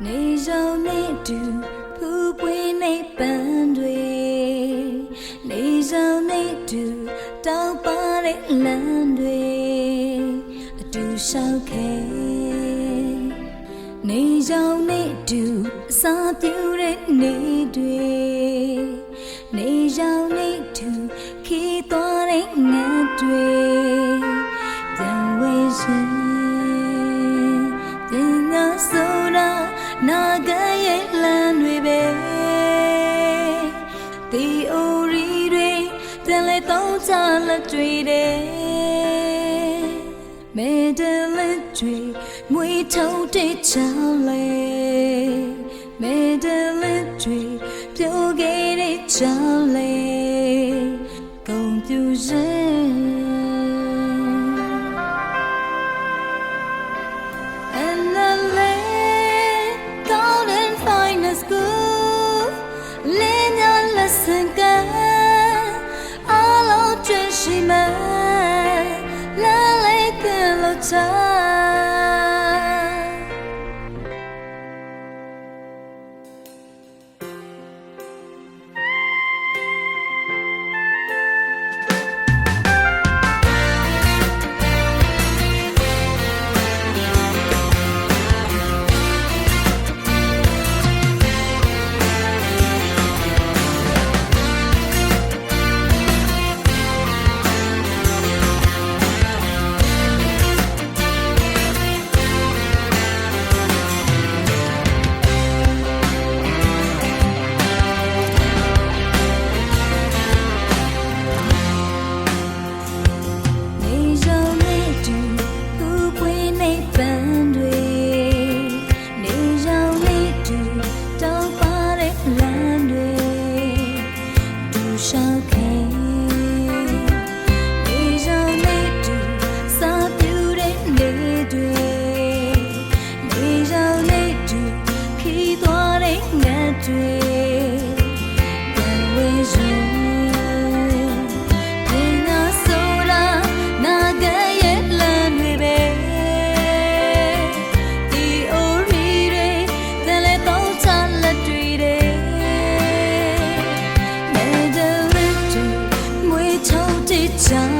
နေရောင်နေတူဖူးပွေးနေပန်းတွေနေရောင်နေတူတောင်းပါတဲ့လမ်းတွေအတူရှောက်ခဲ့နေရောင်နေတူအစာပြူတဲ့နေတွေနေရောင်နေတူခီးသွားတဲ့ငတ်တွေပြန်ဝေးရှင်နာဂရဲ့လမ်းတွေပဲဒီအိုရီတွေပြန်လဲတောင်းချလက်တွေတဲ့မဲဒလက်တွေမွေထုံတဲ့ချောင်းလေမဲဒလက်တွေပြောခဲ့တဲ့ချောင်းလေကုန်ပြူရင်ရှိမလာလိုက်ကြလို့ချာချော